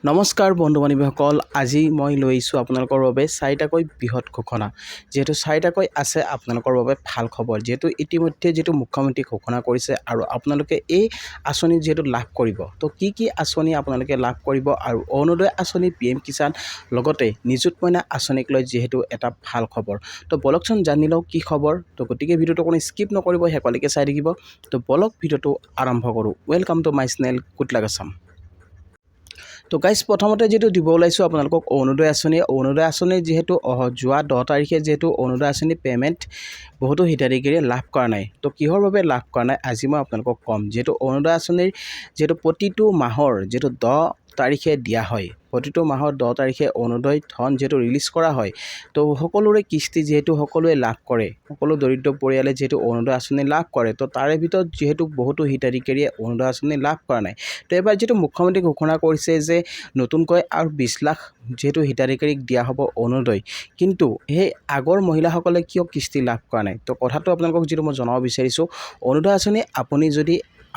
নমস্কাৰ বন্ধু বান্ধৱীসকল, আজি মই লৈ আহিছোঁ আপোনালোকৰ বাবে চাৰিটাকৈ বৃহৎ ঘোষণা। যিহেতু চাৰিটাকৈ আছে আপোনালোকৰ বাবে ভাল খবৰ, যিহেতু ইতিমধ্যে মুখ্যমন্ত্ৰী ঘোষণা কৰিছে আৰু আপোনালোকে এই আঁচনি যিহেতু লাভ কৰিব। তো কি আঁচনি আপোনালোকে লাভ কৰিব আৰু অৰুণোদয় আঁচনি, PM কিষাণ, লগতে নিযুত মইনা আঁচনিক লৈ যিহেতু এটা ভাল খবৰ। তো বলকচোন জানি লওঁ কি খবৰ। তো গতিকে ভিডিঅ'টো কোনো স্কিপ নকৰিব, শেষলৈকে চাই থাকিব। তো বলক ভিডিঅ'টো আৰম্ভ কৰোঁ। Welcome to my channel Kutlak Assam. তো গাইজ প্ৰথমতে যিহেতু দিব ওলাইছোঁ আপোনালোকক অৰুণোদয় আঁচনিৰ যিহেতু যোৱা 10 তাৰিখে যিহেতু অৰুণোদয় আঁচনি পে'মেণ্ট বহুতো হিতাধিকাৰীয়ে লাভ কৰা নাই। তো কিহৰ বাবে লাভ কৰা নাই আজি মই আপোনালোকক ক'ম। যিহেতু অৰুণোদয় আঁচনিৰ যিহেতু প্ৰতিটো মাহৰ যিহেতু 10 তাৰিখে দিয়া হয়, প্ৰতিটো মাহৰ 10 তাৰিখে অৰুণোদয় ধন যিহেতু ৰিলিজ কৰা হয়। তো সকলোৰে কিস্তি যিহেতু সকলোৱে লাভ কৰে, সকলো দৰিদ্ৰ পৰিয়ালে যিহেতু অৰুণোদয় আঁচনি লাভ কৰে। তো তাৰে ভিতৰত যিহেতু বহুতো হিতাধিকাৰীয়ে অৰুণোদয় আঁচনি লাভ কৰা নাই। তো এবাৰ যিহেতু মুখ্যমন্ত্ৰী ঘোষণা কৰিছে যে নতুনকৈ আৰু 20 লাখ যিহেতু হিতাধিকাৰীক দিয়া হ'ব অৰুণোদয়, কিন্তু সেই আগৰ মহিলাসকলে কিয় কিস্তি লাভ কৰা নাই। তো কথাটো আপোনালোকক যিটো মই জনাব বিচাৰিছোঁ, অৰুণোদয় আঁচনি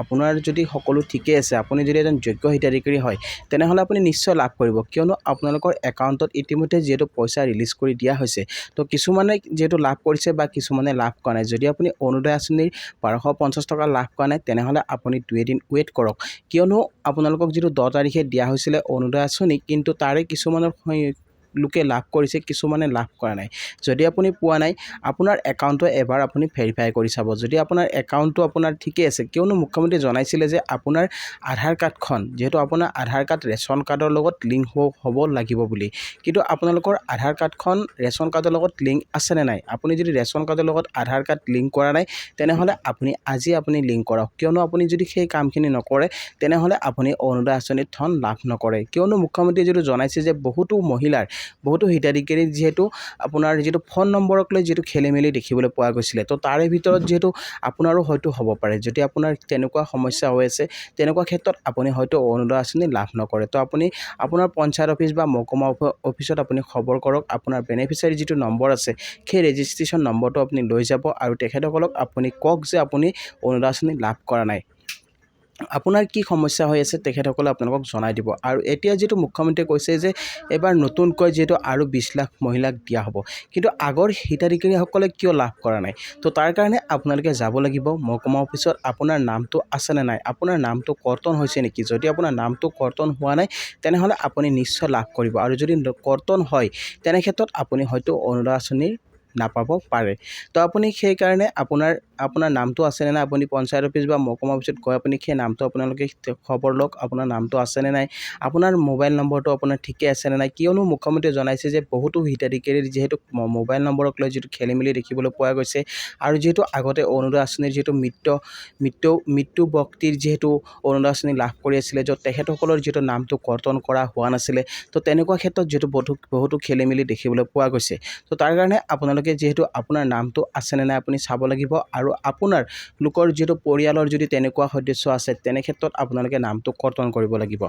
আপোনাৰ যদি সকলো ঠিকে আছে, আপুনি যদি এজন যোগ্য হিতাধিকাৰী হয়, তেনেহ'লে আপুনি নিশ্চয় লাভ কৰিব, কিয়নো আপোনালোকৰ একাউণ্টত ইতিমধ্যে যিহেতু পইচা ৰিলিজ কৰি দিয়া হৈছে। তো কিছুমানে যিহেতু লাভ কৰিছে বা কিছুমানে লাভ কৰা নাই। যদি আপুনি অৰুণোদয় আঁচনিৰ 1250 টকা লাভ কৰা নাই, তেনেহ'লে আপুনি 2 এদিন ৱেইট কৰক, কিয়নো আপোনালোকক যিটো 10 তাৰিখে দিয়া হৈছিলে অৰুণোদয় আঁচনি, কিন্তু তাৰে কিছুমানৰ লোকে লাভ কৰিছে, কিছুমানে লাভ কৰা নাই। যদি আপুনি পোৱা নাই, আপোনাৰ একাউণ্টটো এবাৰ আপুনি ভেৰিফাই কৰি চাব। যদি আপোনাৰ একাউণ্টটো আপোনাৰ ঠিকে আছে, কিয়নো মুখ্যমন্ত্ৰী জনাইছিলে যে আপোনাৰ আধাৰ কাৰ্ডখন যিহেতু আপোনাৰ আধাৰ কাৰ্ড ৰেচন কাৰ্ডৰ লগত লিংক হ'ব লাগিব বুলি, কিন্তু আপোনালোকৰ আধাৰ কাৰ্ডখন ৰেচন কাৰ্ডৰ লগত লিংক আছেনে নাই। আপুনি যদি ৰেচন কাৰ্ডৰ লগত আধাৰ কাৰ্ড লিংক কৰা নাই, তেনেহ'লে আজি আপুনি লিংক কৰক, কিয়নো আপুনি যদি সেই কামখিনি নকৰে, তেনেহ'লে আপুনি অৰুণোদয় আঁচনিৰ ধন লাভ নকৰে। কিয়নো মুখ্যমন্ত্ৰীয়ে যিটো জনাইছে যে বহুতো হিতাধিকাৰীৰ যিহেতু আপোনাৰ যিটো ফোন নম্বৰক লৈ যিটো খেলি মেলি দেখিবলৈ পোৱা গৈছিলে। তো তাৰে ভিতৰত যিহেতু আপোনাৰো হয়তো হ'ব পাৰে, যদি আপোনাৰ তেনেকুৱা সমস্যা হৈ আছে, তেনেকুৱা ক্ষেত্ৰত আপুনি হয়তো অৰুণোদয় আঁচনি লাভ নকৰে। তো আপুনি আপোনাৰ পঞ্চায়ত অফিচ বা মহকুমা অফিচত আপুনি খবৰ কৰক, আপোনাৰ বেনিফিচিয়াৰী যিটো নম্বৰ আছে সেই ৰেজিষ্ট্ৰেশ্যন নম্বৰটো আপুনি লৈ যাব আৰু তেখেতসকলক আপুনি কওক যে আপুনি অৰুণোদয় আঁচনি লাভ কৰা নাই, আপোনাৰ কি সমস্যা হৈ আছে, তেখেতসকলে আপোনালোকক জনাই দিব। আৰু এতিয়া যিটো মুখ্যমন্ত্ৰীয়ে কৈছে যে এবাৰ নতুনকৈ যিহেতু আৰু 20 লাখ মহিলাক দিয়া হ'ব, কিন্তু আগৰ হিতাধিকাৰীসকলে কিয় লাভ কৰা নাই। তো তাৰ কাৰণে আপোনালোকে যাব লাগিব মহকুমা অফিচত, আপোনাৰ নামটো আছেনে নাই, আপোনাৰ নামটো কৰ্তন হৈছে নেকি। যদি আপোনাৰ নামটো কৰ্তন হোৱা নাই, তেনেহ'লে আপুনি নিশ্চয় লাভ কৰিব, আৰু যদি কৰ্তন হয়, তেনে ক্ষেত্ৰত আপুনি হয়তো অৰুণোদয় আঁচনি নাপাব পাৰে। তো আপুনি সেইকাৰণে আপোনাৰ নামটো আছেনে নাই, আপুনি পঞ্চায়ত অফিচ বা মহকুমা অফিচত গৈ আপুনি সেই নামটো আপোনালোকে খবৰ লওক, আপোনাৰ নামটো আছেনে নাই, আপোনাৰ মোবাইল নম্বৰটো আপোনাৰ ঠিকে আছেনে নাই। কিয়নো মুখ্যমন্ত্ৰীয়ে জনাইছে যে বহুতো হিতাধিকাৰীৰ যিহেতু মোবাইল নম্বৰক লৈ যিটো খেলি মেলি দেখিবলৈ পোৱা গৈছে, আৰু যিহেতু আগতে অৰুণোদয় আঁচনিৰ যিহেতু মৃত্যু ব্যক্তিৰ যিহেতু অৰুণোদয় আঁচনি লাভ কৰি আছিলে, য'ত তেখেতসকলৰ যিহেতু নামটো কৰ্তন কৰা হোৱা নাছিলে। তো তেনেকুৱা ক্ষেত্ৰত যিহেতু বহুতো খেলি মেলি দেখিবলৈ পোৱা গৈছে। তো তাৰ কাৰণে আপোনালোকে যিহেতু আপোনাৰ নামটো আছেনে নাই আপুনি চাব লাগিব, আৰু আপোনাৰ লোকৰ যিহেতু পৰিয়ালৰ যদি তেনেকুৱা সদস্য আছে, তেনে ক্ষেত্ৰত আপোনালোকে নামটো কৰ্তন কৰিব লাগিব।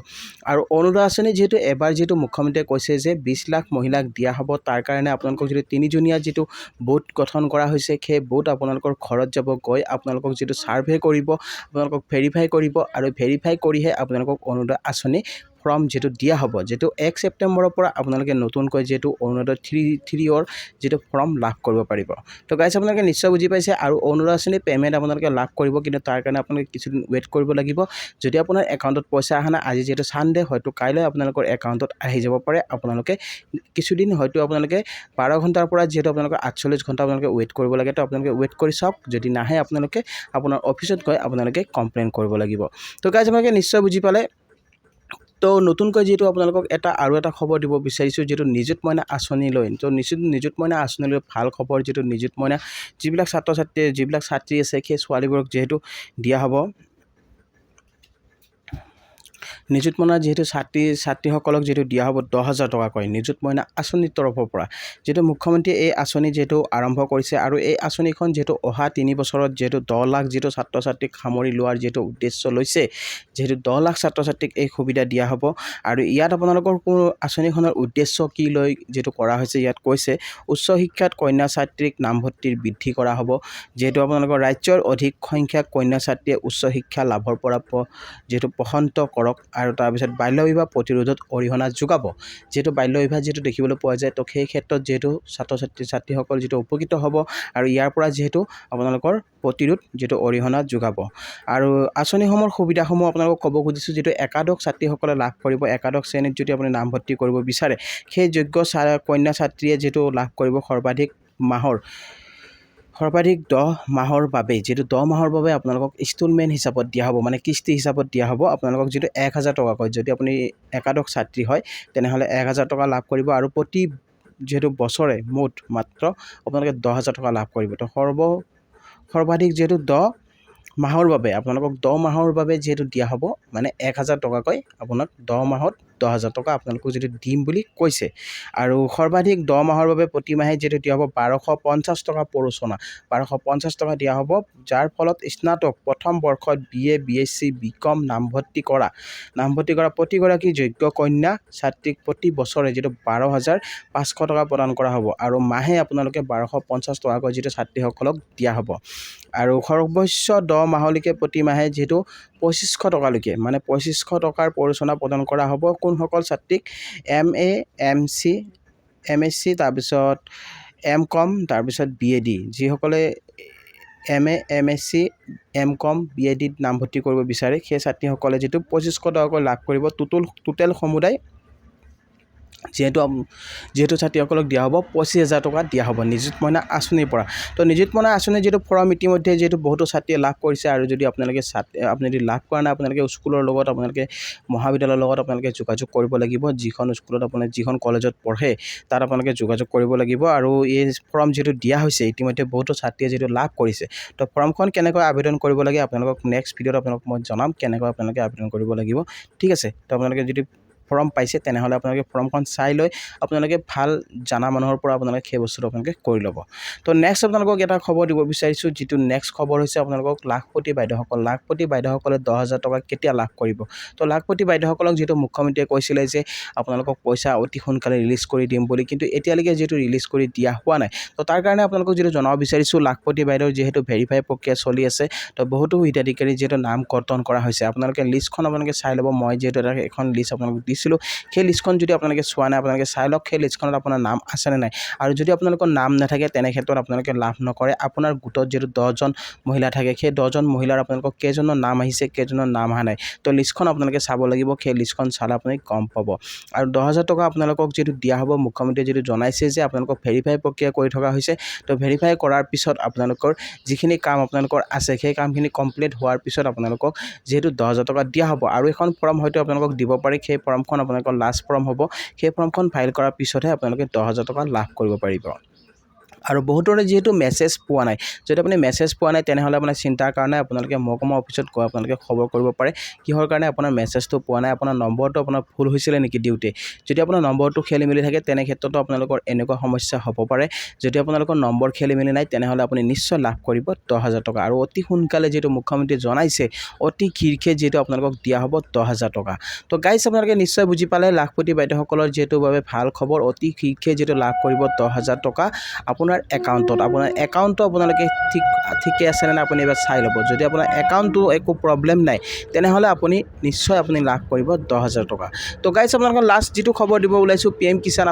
আৰু অৰুণোদয় আঁচনি যিহেতু এবাৰ যিহেতু মুখ্যমন্ত্ৰীয়ে কৈছে যে 20 লাখ মহিলাক দিয়া হ'ব, তাৰ কাৰণে আপোনালোকক যিটো 3জনীয়া যিটো বুথ গঠন কৰা হৈছে, সেই বুথ আপোনালোকৰ ঘৰত যাব, গৈ আপোনালোকক যিটো ছাৰ্ভে কৰিব, আপোনালোকক ভেৰিফাই কৰিব, আৰু ভেৰিফাই কৰিহে আপোনালোকক অৰুণোদয় আঁচনি ফৰ্ম যিটো দিয়া হ'ব, যিটো 1 ছেপ্টেম্বৰৰ পৰা আপোনালোকে নতুনকৈ যিহেতু অৰুণোদয় 3ৰ যিটো ফৰ্ম লাভ কৰিব পাৰিব। তো গাইজ আপোনালোকে নিশ্চয় বুজি পাইছে। আৰু অৰুণোদয় আঁচনি পে'মেণ্ট আপোনালোকে লাভ কৰিব, কিন্তু তাৰ কাৰণে আপোনালোকে কিছুদিন ৱেইট কৰিব লাগিব। যদি আপোনাৰ একাউণ্টত পইচা অহা নাই, আজি যিহেতু ছানডে, হয়তো কাইলৈ আপোনালোকৰ একাউণ্টত আহি যাব পাৰে। আপোনালোকে কিছুদিন হয়তো আপোনালোকে 12 ঘণ্টাৰ পৰা যিহেতু আপোনালোকে 48 ঘণ্টা আপোনালোকে ৱেইট কৰিব লাগে। তো আপোনালোকে ৱেইট কৰি চাওক, যদি নাহে আপোনালোকে আপোনাৰ অফিচত গৈ আপোনালোকে কমপ্লেইন কৰিব লাগিব। তো গাইজ আপোনালোকে নিশ্চয় বুজি পালে। তো নতুনকৈ যিহেতু আপোনালোকক আৰু এটা খবৰ দিব বিচাৰিছোঁ, যিহেতু নিযুত মইনা আঁচনি লৈ। তো নিযুত মইনা আঁচনি লৈ ভাল খবৰ, যিটো নিযুত মইনা যিবিলাক ছাত্ৰী আছে, সেই ছোৱালীবোৰক যিহেতু দিয়া হ'ব। নিযুত মইনা যিহেতু ছাত্ৰীসকলক যিহেতু দিয়া হ'ব 10,000 টকাকৈ নিযুত মইনা আঁচনিৰ তৰফৰ পৰা, যিহেতু মুখ্যমন্ত্ৰীয়ে এই আঁচনি যিহেতু আৰম্ভ কৰিছে, আৰু এই আঁচনিখন যিহেতু অহা 3 বছৰত যিহেতু 10 লাখ যিহেতু ছাত্ৰ ছাত্ৰীক সামৰি লোৱাৰ যিহেতু উদ্দেশ্য লৈছে, যিহেতু 10 লাখ ছাত্ৰ ছাত্ৰীক এই সুবিধা দিয়া হ'ব। আৰু ইয়াত আপোনালোকৰ আঁচনিখনৰ উদ্দেশ্য কি লৈ যিহেতু কৰা হৈছে, ইয়াত কৈছে উচ্চ শিক্ষাত কন্যা ছাত্ৰীক নামভৰ্তিৰ বৃদ্ধি কৰা হ'ব। যিহেতু আপোনালোকৰ ৰাজ্যৰ অধিক সংখ্যক কন্যা ছাত্ৰীয়ে উচ্চ শিক্ষা লাভৰ পৰা যিহেতু পসন্ত কৰক, আৰু তাৰপিছত বাল্য বিবাহ প্ৰতিৰোধত অৰিহণা যোগাব। যিহেতু বাল্য বিবাহ যিহেতু দেখিবলৈ পোৱা যায়, তো সেই ক্ষেত্ৰত যিহেতু ছাত্ৰীসকল যিটো উপকৃত হ'ব আৰু ইয়াৰ পৰা যিহেতু আপোনালোকৰ প্ৰতিৰোধ যিটো অৰিহণা যোগাব। আৰু আঁচনিসমূহৰ সুবিধাসমূহ আপোনালোকক ক'ব খুজিছোঁ, যিটো একাদশ ছাত্ৰীসকলে লাভ কৰিব। একাদশ শ্ৰেণীত যদি আপুনি নামভৰ্তি কৰিব বিচাৰে, সেই যোগ্য কন্যা ছাত্ৰীয়ে যিটো লাভ কৰিব সৰ্বাধিক 10 মাহৰ বাবে, যিটো 10 মাহৰ বাবে আপোনালোকক ইনষ্টলমেণ্ট হিচাপত দিয়া হ'ব, মানে কিস্তি হিচাপত দিয়া হ'ব আপোনালোকক, যিটো 1000 টকাকৈ। যদি আপুনি একাদশ ছাত্ৰী হয় তেনেহ'লে 1000 টকা লাভ কৰিব আৰু প্ৰতি যিহেতু বছৰে মুঠ মাত্ৰ আপোনালোকে 10,000 টকা লাভ কৰিব। তো সৰ্বাধিক যিহেতু 10 মাহৰ বাবে আপোনালোকক 10 মাহৰ বাবে যিহেতু দিয়া হ'ব, মানে 1000 টকাকৈ আপোনাক 10 মাহত 10,000 টকা আপোনালোকক যিটো দিম বুলি কৈছে। আৰু সৰ্বাধিক 10 মাহৰ বাবে প্ৰতি মাহে যিটো দিয়া হ'ব 1250 টকা প্ৰৰোচনা, 1250 টকা দিয়া হ'ব, যাৰ ফলত স্নাতক প্ৰথম বৰ্ষত BA BSc BCom নামভৰ্তি কৰা প্ৰতিগৰাকী যোগ্য কন্যা ছাত্ৰীক প্ৰতি বছৰে যিটো 12,500 টকা প্ৰদান কৰা হ'ব আৰু মাহে আপোনালোকে 1250 টকাকৈ যিটো ছাত্ৰীসকলক দিয়া হ'ব। আৰু সৰ্বোচ্চ 10 মাহলৈকে প্ৰতি মাহে যিহেতু 2500 টকালৈকে, মানে 2500 টকাৰ প্ৰৰোচনা প্ৰদান কৰা হ'ব কোনসকল ছাত্ৰীক MA MSc তাৰপিছত MCom তাৰপিছত BAD, যিসকলে MA MSc MCom BAD নামভৰ্তি কৰিব বিচাৰে সেই ছাত্ৰীসকলে যিটো 2500 টকাকৈ লাভ কৰিব। টোটেল সমুদায় যিহেতু ছাত্ৰীসকলক দিয়া হ'ব 25,000 টকা দিয়া হ'ব নিযুত মইনা আঁচনিৰ পৰা। তো নিযুত মইনা আঁচনিৰ যিটো ফৰ্ম ইতিমধ্যে যিহেতু বহুতো ছাত্ৰীয়ে লাভ কৰিছে, আৰু যদি আপুনি যদি লাভ কৰা নাই, আপোনালোকে স্কুলৰ লগত, আপোনালোকে মহাবিদ্যালয়ৰ লগত আপোনালোকে যোগাযোগ কৰিব লাগিব। যিখন স্কুলত যিখন কলেজত পঢ়ে তাত আপোনালোকে যোগাযোগ কৰিব লাগিব। আৰু এই ফৰ্ম যিহেতু দিয়া হৈছে ইতিমধ্যে বহুতো ছাত্ৰীয়ে যিহেতু লাভ কৰিছে, তো ফৰ্মখন কেনেকৈ আবেদন কৰিব লাগে আপোনালোকক নেক্সট ভিডিঅ'ত আপোনালোকক মই জনাম কেনেকৈ আপোনালোকে আবেদন কৰিব লাগিব, ঠিক আছে। তো আপোনালোকে যদি ফৰ্ম পাইছে তেনেহ'লে আপোনালোকে ফৰ্মখন চাই লৈ আপোনালোকে ভাল জানা মানুহৰ পৰা আপোনালোকে সেই বস্তুটো আপোনালোকে কৰি ল'ব। তো নেক্সট আপোনালোকক এটা খবৰ দিব বিচাৰিছোঁ, যিটো নেক্সট খবৰ হৈছে আপোনালোকক লাখপতি বাইদেউসকলে 10,000 টকা কেতিয়া লাভ কৰিব। তো লাখপতি বাইদেউসকলক যিহেতু মুখ্যমন্ত্ৰীয়ে কৈছিলে যে আপোনালোকক পইচা অতি সোনকালে ৰিলিজ কৰি দিম বুলি, কিন্তু এতিয়ালৈকে যিহেতু ৰিলিজ কৰি দিয়া হোৱা নাই, তো তাৰ কাৰণে আপোনালোকক যিটো জনাব বিচাৰিছোঁ, লাখপতি বাইদেউৰ যিহেতু ভেৰিফাই প্ৰক্ৰিয়া চলি আছে, তো বহুতো হিতাধিকাৰী যিহেতু নাম কৰ্তন কৰা হৈছে। আপোনালোকে লিষ্টখন চাই ল'ব। মই যিহেতু এখন লিষ্ট আপোনালোকক দিছিলোঁ, সেই লিষ্টখন যদি আপোনালোকে চোৱা নাই আপোনালোকে চাই লওক সেই লিষ্টখনত আপোনাৰ নাম আছেনে নাই। আৰু যদি আপোনালোকৰ নাম নাথাকে তেনে ক্ষেত্ৰত আপোনালোকে লাভ নকৰে। আপোনাৰ গোটত যিহেতু 10জন মহিলা থাকে, সেই 10জন মহিলাৰ আপোনালোকক কেইজনৰ নাম আহিছে, কেইজনৰ নাম অহা নাই, তো লিষ্টখন আপোনালোকে চাব লাগিব। সেই লিষ্টখন চালে আপুনি গম পাব। আৰু 10,000 টকা আপোনালোকক যিটো দিয়া হ'ব, মুখ্যমন্ত্ৰীয়ে যিটো জনাইছে যে আপোনালোকক ভেৰিফাই প্ৰক্ৰিয়া কৰি থকা হৈছে, তো ভেৰিফাই কৰাৰ পিছত আপোনালোকৰ যিখিনি কাম আপোনালোকৰ আছে সেই কামখিনি কমপ্লিট হোৱাৰ পিছত আপোনালোকক যিহেতু 10,000 টকা দিয়া হ'ব। আৰু এখন ফৰ্ম হয়তো আপোনালোকক দিব পাৰে, সেই ফৰ্মখন আপোনালোকৰ লাষ্ট ফৰ্ম হ'ব। সেই ফৰ্মখন ফাইল কৰাৰ পিছতহে আপোনালোকে 10,000 টকা লাভ কৰিব পাৰিব। আৰু বহুতৰে যিহেতু মেছেজ পোৱা নাই, যদি আপুনি মেছেজ পোৱা নাই তেনেহ'লে আপোনাৰ চিন্তাৰ কাৰণে আপোনালোকে মহকুমা অফিচত গৈ আপোনালোকে খবৰ কৰিব পাৰে কিহৰ কাৰণে আপোনাৰ মেছেজটো পোৱা নাই, আপোনাৰ নম্বৰটো আপোনাৰ ভুল হৈছিলে নেকি দিওঁতে। যদি আপোনাৰ নম্বৰটো খেলি মেলি থাকে তেনে ক্ষেত্ৰতো আপোনালোকৰ এনেকুৱা সমস্যা হ'ব পাৰে। যদি আপোনালোকৰ নম্বৰ খেলি মেলি নাই তেনেহ'লে আপুনি নিশ্চয় লাভ কৰিব 10,000 টকা। আৰু অতি সোনকালে যিহেতু মুখ্যমন্ত্ৰীয়ে জনাইছে অতি শীঘ্ৰে যিহেতু আপোনালোকক দিয়া হ'ব 10,000 টকা। তো গাইজ আপোনালোকে নিশ্চয় বুজি পালে লাখপতি বাইদেউসকলৰ যিহেতু বাবে ভাল খবৰ, অতি শীঘ্ৰে যিহেতু লাভ কৰিব 10,000 টকা আপোনাৰ একাউণ্টত। আপোনাৰ একাউণ্টটো আপোনালোকে ঠিকে আছেনে নাই আপুনি এবাৰ চাই ল'ব। যদি আপোনাৰ একাউণ্টটো একো প্ৰব্লেম নাই তেনেহ'লে আপুনি নিশ্চয় লাভ কৰিব 10,000 টকা। তো গাইজ আপোনালোকৰ লাষ্ট যিটো খবৰ দিব ওলাইছোঁ, PM কিষাণ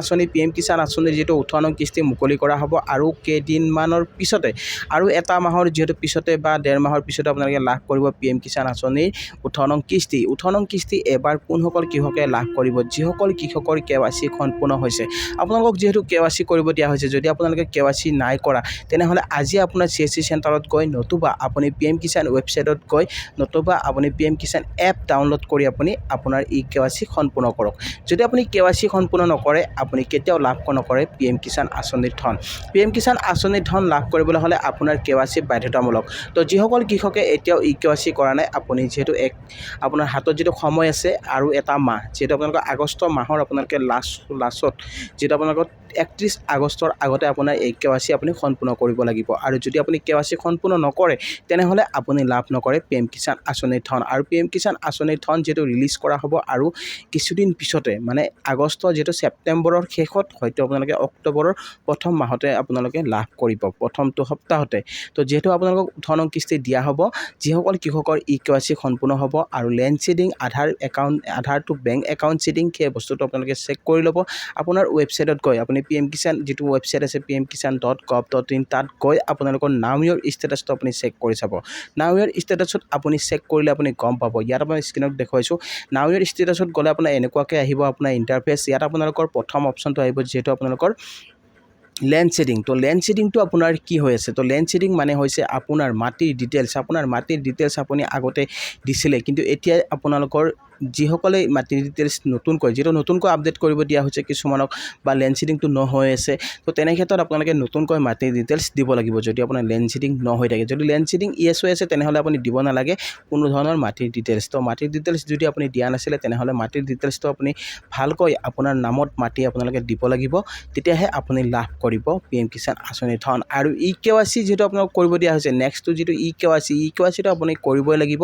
আঁচনিৰ যিটো 18 নং কিস্তি মুকলি কৰা হ'ব আৰু কেইদিনমানৰ পিছতে, আৰু এটা মাহৰ যিহেতু পিছতে বা 1.5 মাহৰ পিছতে আপোনালোকে লাভ কৰিব PM কিষাণ আঁচনিৰ 18 নং কিস্তি। 18 নং কিস্তি এবাৰ কোনসকল কৃষকে লাভ কৰিব, যিসকল কৃষকৰ KYC সম্পূৰ্ণ হৈছে। আপোনালোকক যিহেতু KYC কৰিব দিয়া হৈছে, যদি আপোনালোকে KYC নাই কৰা তেনেহ'লে আজি আপোনাৰ CSC চেণ্টাৰত গৈ, নতুবা আপুনি PM কিষাণ ৱেবছাইটত গৈ, নতুবা আপুনি PM কিষাণ এপ ডাউনলোড কৰি আপুনি আপোনাৰ KYC সম্পূৰ্ণ কৰক। যদি আপুনি KYC সম্পূৰ্ণ নকৰে আপুনি কেতিয়াও লাভ নকৰে PM কিষাণ আঁচনিৰ ধন। PM কিষাণ আঁচনিৰ ধন লাভ কৰিবলৈ হ'লে আপোনাৰ KYC বাধ্যতামূলক। তো যিসকল কৃষকে এতিয়াও KYC কৰা নাই, আপুনি যিহেতু আপোনাৰ হাতত যিটো সময় আছে আৰু এটা মাহ, যিহেতু আপোনালোকৰ আগষ্ট মাহৰ আপোনালোকে লাষ্টত যিহেতু আপোনালোকৰ 31 আগষ্টৰ আগতে আপোনাৰ এই KYC আপুনি সম্পূৰ্ণ কৰিব লাগিব আৰু যদি আপুনি KYC সম্পূৰ্ণ নকৰে তেনেহ'লে আপুনি লাভ নকৰে PM কিষাণ আঁচনিৰ ধন আৰু PM কিষাণ আঁচনিৰ ধন যেটো ৰিলিজ কৰা হ'ব আৰু কিছুদিন পিছতে মানে আগষ্ট যেটো ছেপ্টেম্বৰৰ শেষত হয়তো আপোনালোকে অক্টোবৰৰ প্ৰথম মাহতে আপোনালোকে লাভ কৰিব প্ৰথমটো সপ্তাহতে তো যেহেতু আপোনালোকক ধনৰ কিস্তি দিয়া হ'ব যিসকল কৃষকৰ KYC সম্পূৰ্ণ হ'ব আৰু land seeding Aadhaar to bank account seeding সেই বস্তুটো আপোনালোকে চেক কৰি ল'ব আপোনাৰ ৱেবছাইটত গৈ আপুনি PM কিষাণ যেটো ৱেবছাইট আছে pmkishan.gov.in তাত গৈ আপোনালোকৰ নাও ইয়ৰ ষ্টেটাছটো আপুনি চেক কৰি চাব নাও ইয়ৰ ষ্টেটাছত আপুনি চেক কৰিলে আপুনি গম পাব ইয়াত আপোনাৰ স্ক্ৰীনত দেখুৱাইছোঁ নাও ইয়ৰ ষ্টেটাছত গ'লে আপোনাৰ এনেকুৱাকৈ আহিব আপোনাৰ ইণ্টাৰফেচ ইয়াত আপোনালোকৰ প্ৰথম অপশ্যনটো আহিব যিহেতু আপোনালোকৰ লেণ্ড সিডিং তো লেণ্ড সিডিংটো আপোনাৰ কি হৈ আছে তো লেণ্ড সিডিং মানে হৈছে আপোনাৰ মাটিৰ ডিটেইলছ আপুনি আগতে দিছিলে কিন্তু এতিয়া আপোনালোকৰ যিসকলে মাটিৰ ডিটেইলছ নতুনকৈ যেটো নতুনকৈ আপডেট কৰিব দিয়া হৈছে কিছুমানক বা লেণ্ড সিডিংটো নহৈ আছে তো তেনে ক্ষেত্ৰত আপোনালোকে নতুনকৈ মাটিৰ ডিটেইলছ দিব লাগিব যদি আপোনাৰ লেণ্ড সিডিং নহৈ থাকে যদি লেণ্ড সিডিং ইয়েছ হৈ আছে তেনেহ'লে আপুনি দিব নালাগে কোনো ধৰণৰ মাটিৰ ডিটেইলছ তো মাটিৰ ডিটেইলছ যদি আপুনি দিয়া নাছিলে তেনেহ'লে মাটিৰ ডিটেইলছটো আপুনি ভালকৈ আপোনাৰ নামত মাটি আপোনালোকে দিব লাগিব তেতিয়াহে আপুনি লাভ কৰিব PM কিষাণ আঁচনিৰ ধন আৰু KYC যেটো আপোনাক কৰিব দিয়া হৈছে নেক্সটটো যেটো KYCটো আপুনি কৰিবই লাগিব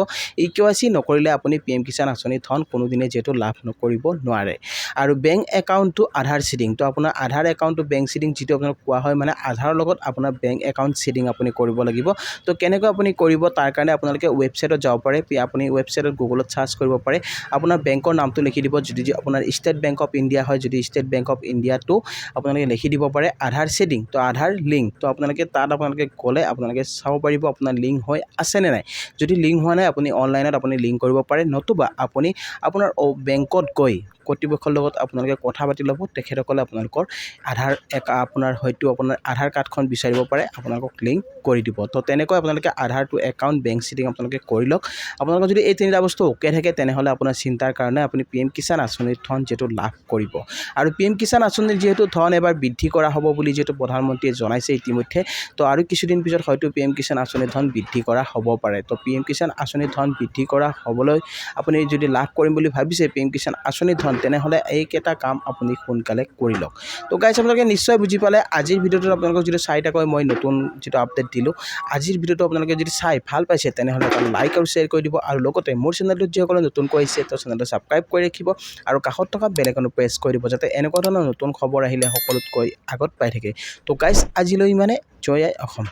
KYC নকৰিলে আপুনি PM কিষাণ আঁচনিৰ ধন কোনোদিনে যেটো লাভ নকৰিব নোৱাৰে আৰু বেংক একাউণ্টটো আধাৰ সিডিং তো আপোনাৰ আধাৰ একাউণ্টটো বেংক সিডিং যেটো আপোনাক কোৱা হয় মানে আধাৰৰ লগত আপোনাৰ বেংক একাউণ্ট সিডিং আপুনি কৰিব লাগিব তো কেনেকৈ আপুনি কৰিব তাৰ কাৰণে আপোনালোকে ৱেবছাইটত যাব পাৰে আপুনি ৱেবছাইটত গুগলত সাৰ্চ কৰিব পাৰে আপোনাৰ বেংকৰ নামটো লিখি দিব যদি আপোনাৰ ষ্টেট বেংক অফ ইণ্ডিয়া হয় যদি ষ্টেট বেংক অফ ইণ্ডিয়াটো আপোনালোকে লিখি দিব পাৰে আধাৰ সিডিং তো আধাৰ লিংক তো আপোনালোকে তাত আপোনালোকে গ'লে আপোনালোকে চাব পাৰিব আপোনাৰ লিংক হৈ আছে নে নাই যদি লিংক হোৱা নাই আপুনি অনলাইনত আপুনি লিংক কৰিব পাৰে নতুবা আপুনি আপোনাৰ বেংকত গৈ কৰ্তৃপক্ষৰ লগত আপোনালোকে কথা পাতি ল'ব তেখেতসকলে আপোনালোকৰ আপোনাৰ হয়তো আপোনাৰ আধাৰ কাৰ্ডখন বিচাৰিব পাৰে আপোনালোকক লিংক কৰি দিব তো তেনেকৈ আপোনালোকে আধাৰ টু একাউণ্ট বেংক সিডিং আপোনালোকে কৰি লওক আপোনালোকৰ যদি এই তিনিটা বস্তু ওকে থাকে তেনেহ'লে আপোনাৰ চিন্তাৰ কাৰণে আপুনি PM কিষাণ আঁচনিৰ ধন যেটো লাভ কৰিব আৰু PM কিষাণ আঁচনিৰ যিহেতু ধন এবাৰ বৃদ্ধি কৰা হ'ব বুলি যেটো প্ৰধানমন্ত্ৰীয়ে জনাইছে ইতিমধ্যে তো আৰু কিছুদিন পিছত হয়তো PM কিষাণ আঁচনিৰ ধন বৃদ্ধি কৰা হ'ব পাৰে তো PM কিষাণ আঁচনিৰ ধন বৃদ্ধি কৰা হ'বলৈ আপুনি যদি লাভ কৰিম বুলি ভাবিছে PM কিষাণ আঁচনিৰ ধন তেনেহ'লে এইকেইটা কাম আপুনি সোনকালে কৰি লওক তো গাইজ আপোনালোকে নিশ্চয় বুজি পালে আজিৰ ভিডিঅ'টোত আপোনালোকক যদি চাৰিটাকৈ মই নতুন যেটো আপডেট দিলোঁ আজিৰ ভিডিঅ'টো আপোনালোকে যদি চাই ভাল পাইছে তেনেহ'লে এটা লাইক আৰু শ্বেয়াৰ কৰি দিব আৰু লগতে মোৰ চেনেলটোত যিসকলে নতুনকৈ আহিছে তো চেনেলটো ছাবস্ক্ৰাইব কৰি ৰাখিব আৰু কাষত থকা বেল আইকনটো প্ৰেছ কৰি দিব যাতে এনেকুৱা ধৰণৰ নতুন খবৰ আহিলে সকলোতকৈ আগত পাই থাকে তো গাইজ আজিলৈ ইমানে জয় আই অসম।